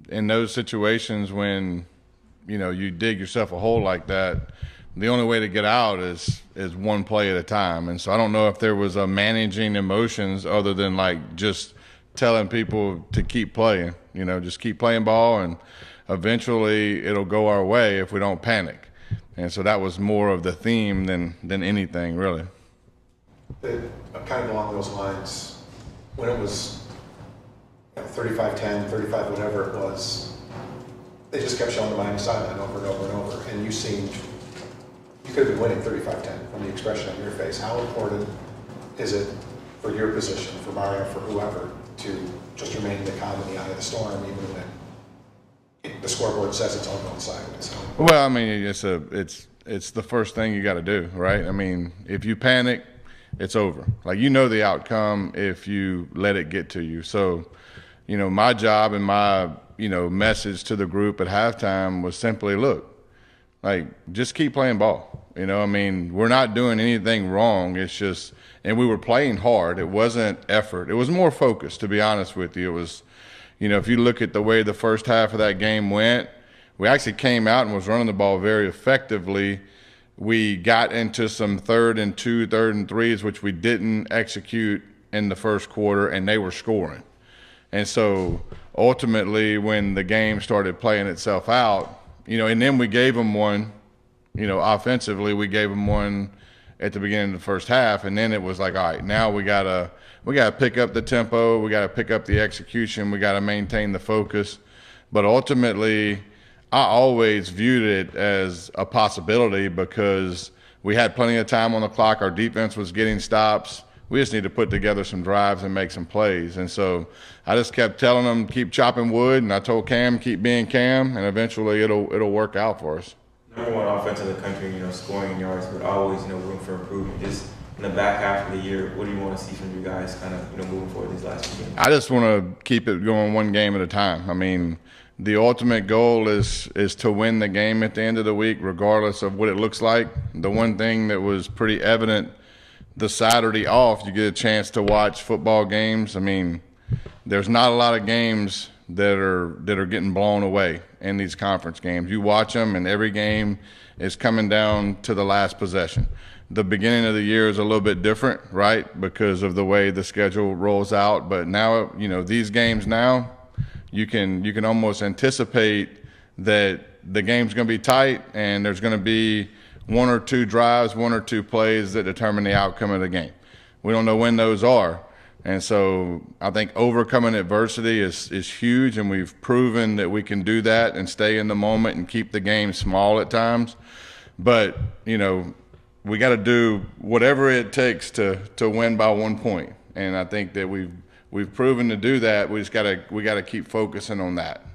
in those situations when, you dig yourself a hole like that, the only way to get out is one play at a time. And so I don't know if there was a managing emotions other than like just telling people to keep playing, just keep playing ball, and eventually it'll go our way if we don't panic. And so that was more of the theme than anything really. Kind of along those lines, when it was 35-10, 35 whatever it was, they just kept showing the Miami sideline over and over and over, and you could have been winning 35-10 from the expression on your face. How important is it for your position, for Mario, for whoever, to just remain the calm in the eye of the storm, even when the scoreboard says it's all going sideways? Well, I mean, it's the first thing you got to do, right? I mean, if you panic, it's over. Like, the outcome if you let it get to you. So, my job and my, message to the group at halftime was simply, look, like, just keep playing ball. I mean, we're not doing anything wrong. It's just, and we were playing hard. It wasn't effort. It was more focus, to be honest with you. It was, if you look at the way the first half of that game went, we actually came out and was running the ball very effectively. We got into some 3rd and 2, 3rd and 3s, which we didn't execute in the first quarter, and they were scoring. And so ultimately when the game started playing itself out, and then we gave them one, offensively, we gave them one at the beginning of the first half, and then it was like, all right, now we gotta pick up the tempo, we gotta pick up the execution, we gotta maintain the focus. But ultimately, I always viewed it as a possibility because we had plenty of time on the clock. Our defense was getting stops. We just need to put together some drives and make some plays. And so I just kept telling them, keep chopping wood, and I told Cam, keep being Cam, and eventually it'll work out for us. Number one offense in the country, scoring in yards, but always, room for improvement. Just in the back half of the year, what do you want to see from you guys kind of, moving forward these last few games? I just want to keep it going one game at a time. I mean, the ultimate goal is to win the game at the end of the week, regardless of what it looks like. The one thing that was pretty evident the Saturday off, you get a chance to watch football games. I mean, there's not a lot of games that are getting blown away in these conference games. You watch them, and every game is coming down to the last possession. The beginning of the year is a little bit different, right, because of the way the schedule rolls out. But now, these games now, you can almost anticipate that the game's going to be tight, and there's going to be one or two drives, one or two plays that determine the outcome of the game. We don't know when those are. And so I think overcoming adversity is huge, and we've proven that we can do that and stay in the moment and keep the game small at times. But, we got to do whatever it takes to win by 1 point. And I think that we've proven to do that. We got to keep focusing on that.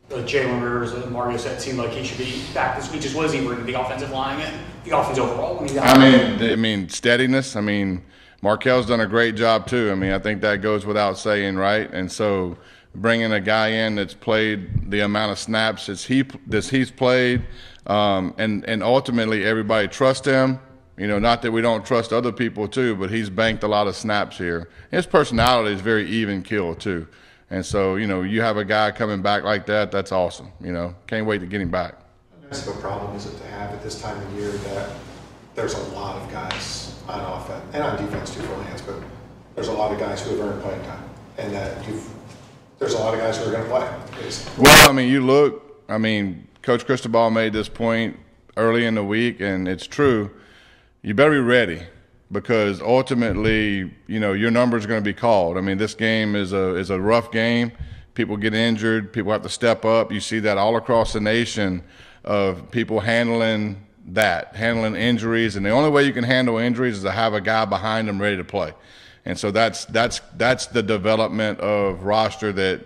Jalen Rivers and Mario said it seemed like he should be back this week. Just what does he bring to the offensive line and the offense overall? I mean, steadiness. I mean, Markel's done a great job too. I mean, I think that goes without saying, right? And so bringing a guy in that's played the amount of snaps that he's played, and ultimately everybody trusts him. Not that we don't trust other people too, but he's banked a lot of snaps here. His personality is very even keel too. And so, you have a guy coming back like that, that's awesome. Can't wait to get him back. How much of a problem is it to have at this time of year that there's a lot of guys on offense and on defense too, for Lance, but there's a lot of guys who have earned playing time, and that there's a lot of guys who are going to play, basically. Well, I mean, Coach Cristobal made this point early in the week, and it's true. You better be ready, because ultimately, your number is going to be called. I mean, this game is a rough game. People get injured. People have to step up. You see that all across the nation of people handling injuries. And the only way you can handle injuries is to have a guy behind them ready to play. And so that's the development of roster that,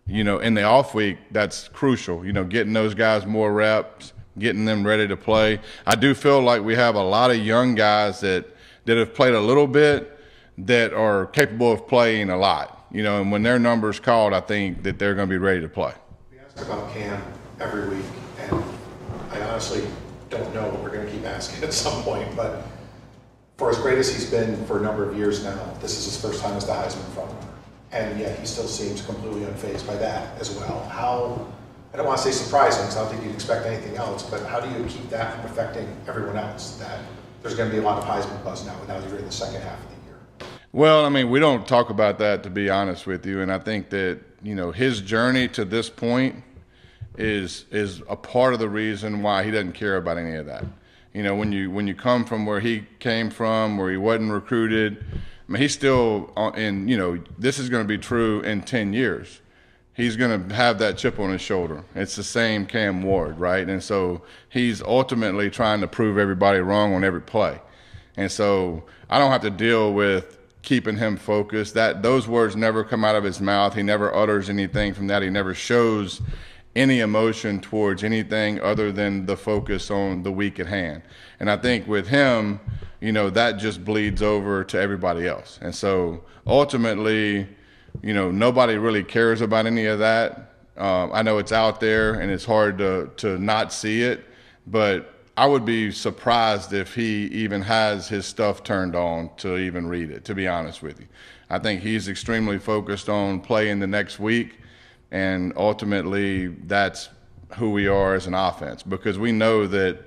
in the off week, that's crucial. Getting those guys more reps, getting them ready to play. I do feel like we have a lot of young guys that have played a little bit that are capable of playing a lot, and when their number's called, I think that they're going to be ready to play. We ask about Cam every week, and I honestly don't know what we're going to keep asking at some point, but for as great as he's been for a number of years now, this is his first time as the Heisman frontrunner. and yet he still seems completely unfazed by that as well. How, I don't want to say surprising, because I don't think you'd expect anything else, but how do you keep that from affecting everyone else? That there's going to be a lot of Heisman buzz now that you're in the second half of the year. Well, I mean, we don't talk about that, to be honest with you, and I think that, you know, his journey to this point is a part of the reason why he doesn't care about any of that. You know, when you come from where he came from, where he wasn't recruited, I mean, he's still in, you know, this is going to be true in 10 years. He's going to have that chip on his shoulder. It's the same Cam Ward, right? And so he's ultimately trying to prove everybody wrong on every play. And so I don't have to deal with keeping him focused. Those words never come out of his mouth. He never utters anything from that. He never shows any emotion towards anything other than the focus on the week at hand. And I think with him, you know, that just bleeds over to everybody else. And so ultimately, you know, nobody really cares about any of that. I know it's out there and it's hard to not see it, but I would be surprised if he even has his stuff turned on to even read it, to be honest with you. I think he's extremely focused on playing the next week. And ultimately, that's who we are as an offense, because we know that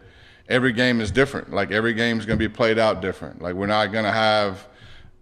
every game is different. Like, every game is going to be played out different. Like, we're not going to have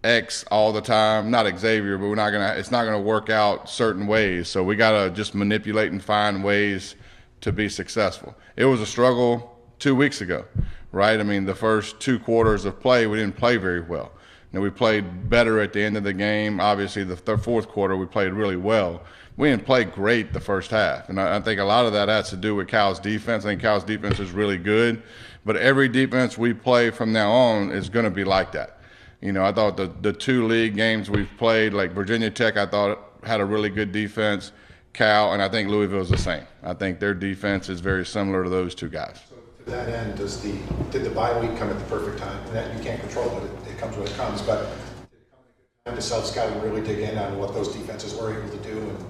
X all the time. Not Xavier, but it's not going to work out certain ways. So we got to just manipulate and find ways to be successful. It was a struggle 2 weeks ago, right? I mean, the first 2 quarters of play, we didn't play very well. Now, we played better at the end of the game. Obviously, the fourth quarter, we played really well. We didn't play great the first half, and I think a lot of that has to do with Cal's defense. I think Cal's defense is really good, but every defense we play from now on is going to be like that. You know, I thought the 2 league games we've played, like Virginia Tech, I thought had a really good defense. Cal, and I think Louisville is the same. I think their defense is very similar to those 2 guys. So to that end, did the bye week come at the perfect time? And that you can't control it; it comes when it comes. But did it come at a good time to self-scout and really dig in on what those defenses were able to do? And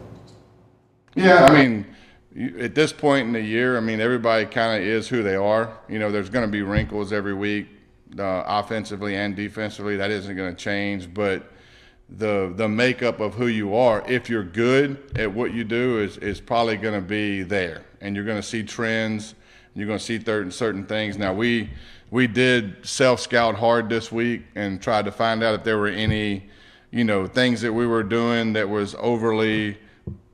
yeah, I mean, at this point in the year, I mean, everybody kind of is who they are. You know, there's going to be wrinkles every week, offensively and defensively. That isn't going to change. But the makeup of who you are, if you're good at what you do, is probably going to be there. And you're going to see trends. You're going to see certain things. Now, we did self-scout hard this week and tried to find out if there were any, you know, things that we were doing that was overly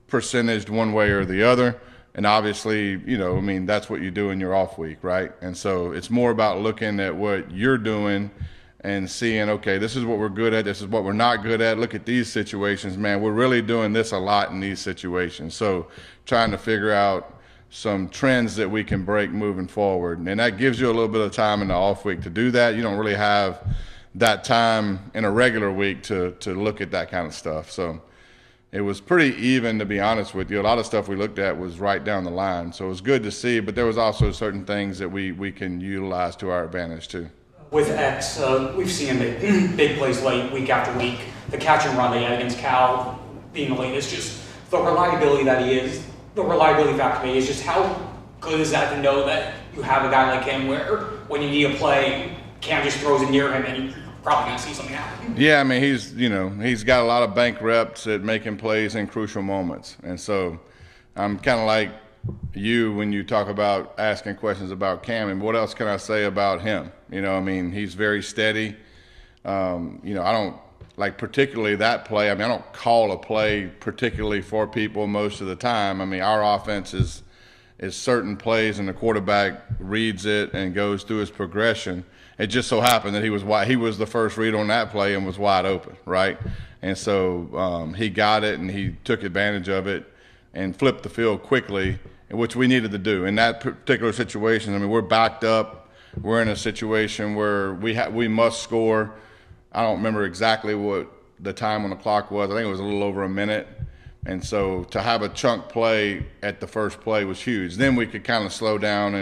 percentaged one way or the other. And obviously, you know, I mean, that's what you do in your off week, right? And so it's more about looking at what you're doing and seeing, okay, this is what we're good at, this is what we're not good at. Look at these situations, man, we're really doing this a lot in these situations. So trying to figure out some trends that we can break moving forward. And that gives you a little bit of time in the off week to do that. You don't really have that time in a regular week to look at that kind of stuff. So it was pretty even, to be honest with you. A lot of stuff we looked at was right down the line. So it was good to see, but there was also certain things that we can utilize to our advantage too. With X, we've seen him make big plays late, week after week. The catch and run they had against Cal being late is just the reliability that he is. The reliability factor is just how good is that to know that you have a guy like him where when you need a play, Cam just throws it near him and you're probably going to see something happen. Yeah, I mean, he's got a lot of bank reps at making plays in crucial moments. And so I'm kind of like you when you talk about asking questions about Cam, and what else can I say about him? You know, I mean, he's very steady. You know, I don't like particularly that play. I mean, I don't call a play particularly for people most of the time. I mean, our offense is certain plays and the quarterback reads it and goes through his progression. It just so happened that he was the first read on that play and was wide open, right? And so he got it and he took advantage of it and flipped the field quickly, which we needed to do. In that particular situation, I mean, we're backed up. We're in a situation where we must score. I don't remember exactly what the time on the clock was. I think it was a little over a minute. And so to have a chunk play at the first play was huge. Then we could kind of slow down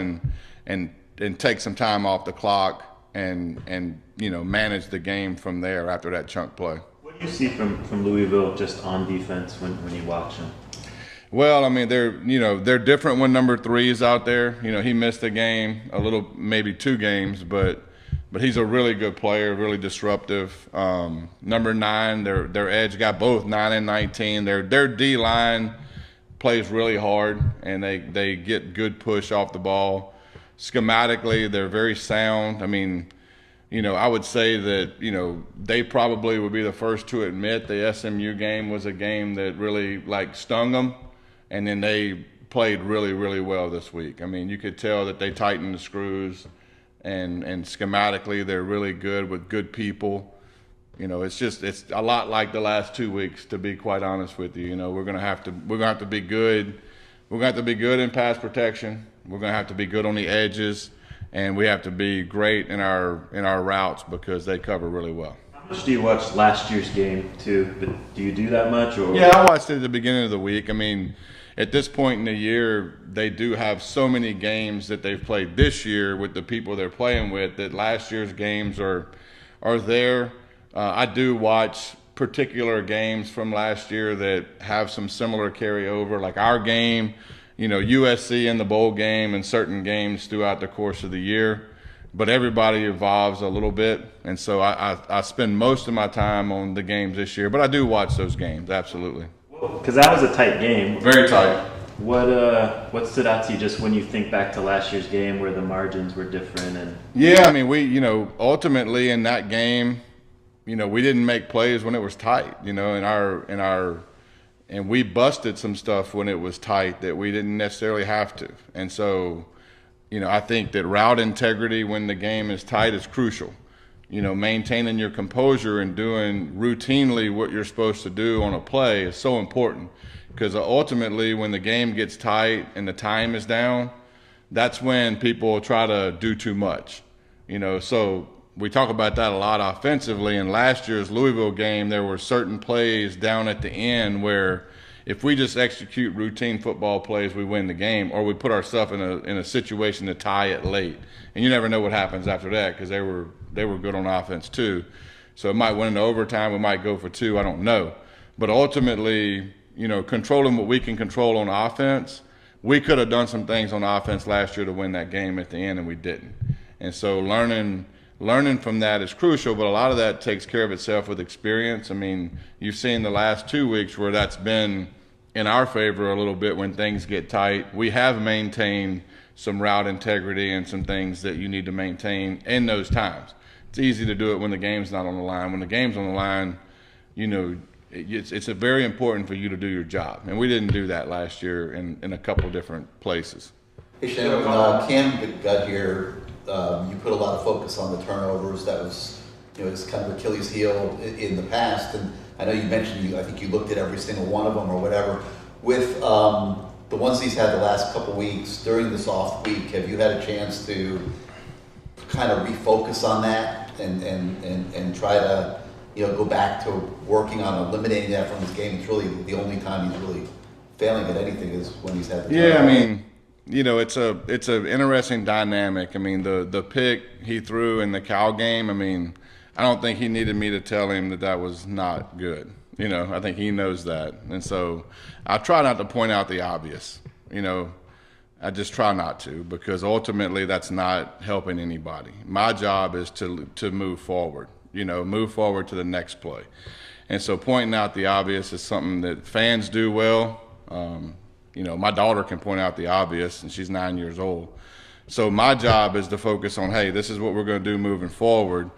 and take some time off the clock and you know, manage the game from there after that chunk play. What do you see from Louisville just on defense when you watch them? Well, I mean, they're different when number 3 is out there. You know, he missed a game, maybe 2 games, but but he's a really good player, really disruptive. Number 9, their edge got both 9 and 19. Their D line plays really hard, and they get good push off the ball. Schematically, they're very sound. I mean, I would say that, they probably would be the first to admit the SMU game was a game that really stung them, and then they played really, really well this week. I mean, you could tell that they tightened the screws, and schematically they're really good with good people. It's a lot like the last 2 weeks, to be quite honest with you. We're gonna have to be good. We're gonna have to be good in pass protection. We're gonna have to be good on the edges, and we have to be great in our routes because they cover really well. How much do you watch last year's game too? But do you do that much? Or? Yeah, I watched it at the beginning of the week. I mean, at this point in the year, they do have so many games that they've played this year with the people they're playing with that last year's games are there. I do watch particular games from last year that have some similar carryover, like our game, USC in the bowl game, and certain games throughout the course of the year. But everybody evolves a little bit, and so I spend most of my time on the games this year. But I do watch those games, absolutely. Because that was a tight game. Very tight. What stood out to you just when you think back to last year's game where the margins were different? And yeah, I mean, we ultimately in that game, we didn't make plays when it was tight. And we busted some stuff when it was tight that we didn't necessarily have to. And so, I think that route integrity when the game is tight is crucial. Maintaining your composure and doing routinely what you're supposed to do on a play is so important, because ultimately when the game gets tight and the time is down, that's when people try to do too much. So we talk about that a lot offensively. In last year's Louisville game, there were certain plays down at the end where if we just execute routine football plays, we win the game, or we put ourselves in a situation to tie it late. And you never know what happens after that, because they were good on offense too. So it might win into overtime, we might go for 2, I don't know. But ultimately, controlling what we can control on offense, we could have done some things on offense last year to win that game at the end, and we didn't. And so learning from that is crucial, but a lot of that takes care of itself with experience. I mean, you've seen the last 2 weeks where that's been in our favor a little bit when things get tight. We have maintained some route integrity and some things that you need to maintain in those times. It's easy to do it when the game's not on the line. When the game's on the line, it's very important for you to do your job. And we didn't do that last year in a couple of different places. Hey, Shannon, when Cam got here, you put a lot of focus on the turnovers. That was, it's kind of Achilles' heel in the past. And I know you mentioned, I think you looked at every single one of them or whatever. With the ones he's had the last couple weeks during this off week, have you had a chance to kind of refocus on that and try to, go back to working on eliminating that from his game? It's really the only time he's really failing at anything is when he's had the turnovers. Yeah, I mean, it's an interesting dynamic. I mean, the pick he threw in the Cal game, I mean, I don't think he needed me to tell him that was not good. I think he knows that. And so I try not to point out the obvious. I just try not to, because ultimately that's not helping anybody. My job is to move forward, move forward to the next play. And so pointing out the obvious is something that fans do well. My daughter can point out the obvious, and she's 9 years old. So my job is to focus on, hey, this is what we're going to do moving forward.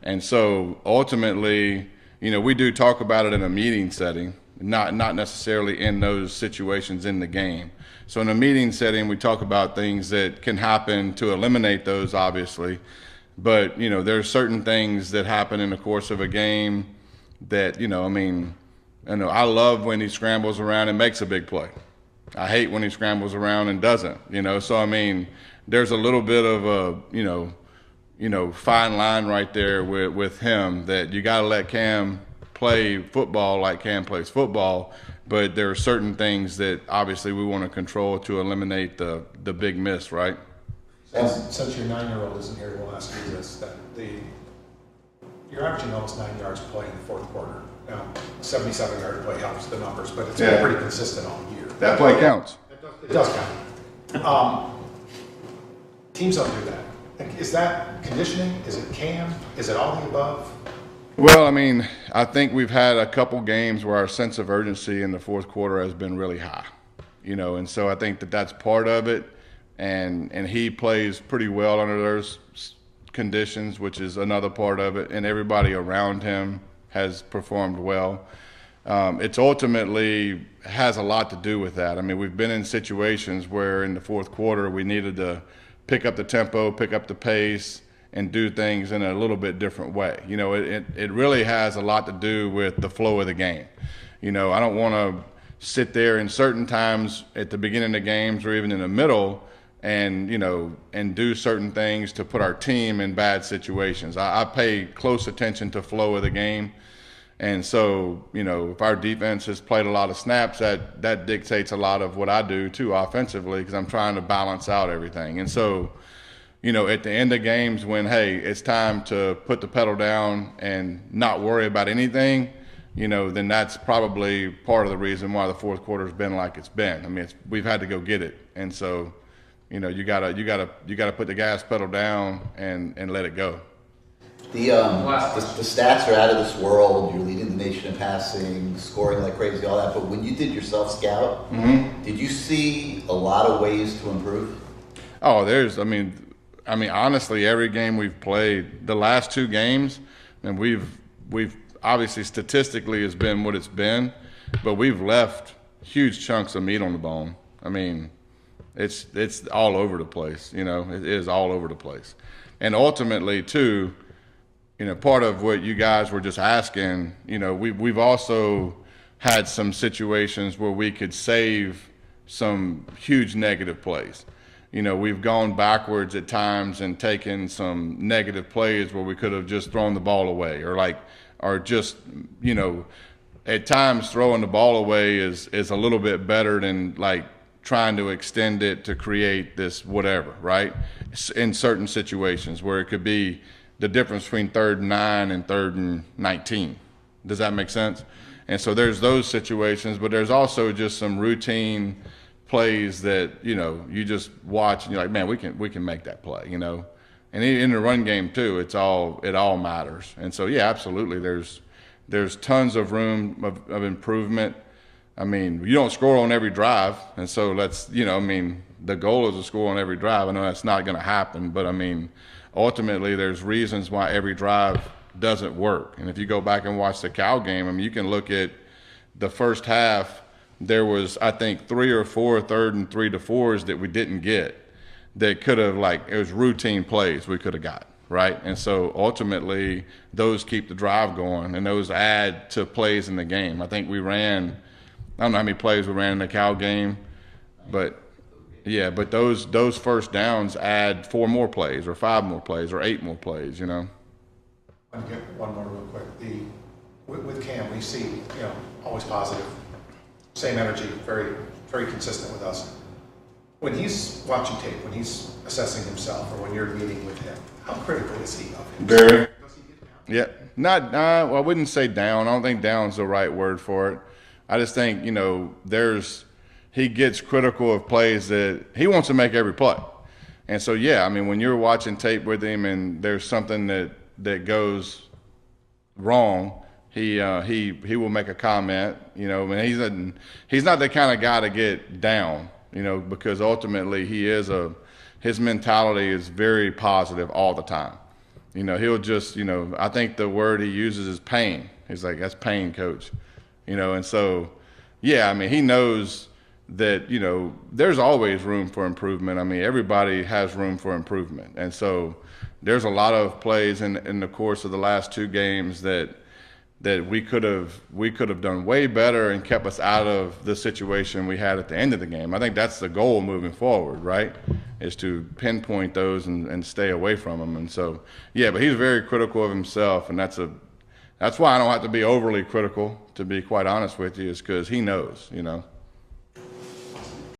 And so ultimately, we do talk about it in a meeting setting, not necessarily in those situations in the game. So in a meeting setting, we talk about things that can happen to eliminate those, obviously. But, there's certain things that happen in the course of a game that, I love when he scrambles around and makes a big play. I hate when he scrambles around and doesn't, So, there's a little bit of a, fine line right there with him that you got to let Cam play football like Cam plays football, but there are certain things that obviously we want to control to eliminate the big miss, right? Since your 9-year-old isn't here, we'll ask you this, that you're averaging almost 9 yards a play in the fourth quarter. Now, 77-yard play helps the numbers, but it's been pretty consistent all year. That play counts. It does count. Teams don't do that. Is that conditioning? Is it Cam? Is it all the above? Well, I mean, I think we've had a couple games where our sense of urgency in the fourth quarter has been really high, and so I think that that's part of it. And he plays pretty well under those conditions, which is another part of it. And everybody around him has performed well. It's ultimately has a lot to do with that. I mean, we've been in situations where in the fourth quarter we needed to pick up the tempo, pick up the pace, and do things in a little bit different way. It really has a lot to do with the flow of the game. I don't want to sit there in certain times at the beginning of games or even in the middle and do certain things to put our team in bad situations. I pay close attention to flow of the game. And so, if our defense has played a lot of snaps, that dictates a lot of what I do too offensively, because I'm trying to balance out everything. And so, at the end of games when, hey, it's time to put the pedal down and not worry about anything, then that's probably part of the reason why the fourth quarter's been like it's been. I mean, we've had to go get it. And so, you gotta put the gas pedal down and let it go. The stats are out of this world. You're leading the nation in passing, scoring like crazy, all that. But when you did your self-scout, did you see a lot of ways to improve? Oh, I mean, honestly, every game we've played, the last two games, and we've obviously statistically has been what it's been, but we've left huge chunks of meat on the bone. I mean, it's all over the place. It is all over the place, and ultimately too. Part of what you guys were just asking, we've also had some situations where we could save some huge negative plays. We've gone backwards at times and taken some negative plays where we could have just thrown the ball away or just, at times throwing the ball away is a little bit better than like trying to extend it to create this whatever, right? In certain situations where it could be the difference between 3rd and 9 and 3rd and 19. Does that make sense? And so there's those situations, but there's also just some routine plays that, you just watch and you're like, man, we can make that play, And in the run game too, it all matters. And so, yeah, absolutely. There's tons of room of improvement. I mean, you don't score on every drive. And so the goal is to score on every drive. I know that's not going to happen, but ultimately, there's reasons why every drive doesn't work. And if you go back and watch the Cal game, you can look at the first half. There was, I think, 3 or 4 3rd and 3 to 4s that we didn't get that could have, it was routine plays we could have got, right? And so ultimately, those keep the drive going, and those add to plays in the game. I think I don't know how many plays we ran in the Cal game, but yeah, but those first downs add 4 more plays or 5 more plays or 8 more plays, Let me get one more real quick. With Cam, we see, always positive, same energy, very, very consistent with us. When he's watching tape, when he's assessing himself, or when you're meeting with him, how critical is he of him? Very. Does he get down? Yeah, well, I wouldn't say down. I don't think down's the right word for it. I just think, he gets critical of plays that he wants to make every play. And so, yeah, when you're watching tape with him and there's something that goes wrong, he will make a comment, he's not the kind of guy to get down, because ultimately his mentality is very positive all the time. He'll just, I think the word he uses is pain. He's like, that's pain, coach, and so, yeah, he knows that, there's always room for improvement. Everybody has room for improvement. And so there's a lot of plays in the course of the last 2 games that we could have done way better and kept us out of the situation we had at the end of the game. I think that's the goal moving forward, right? Is to pinpoint those and stay away from them. And so, yeah, but he's very critical of himself, and that's why I don't have to be overly critical, to be quite honest with you, is because he knows,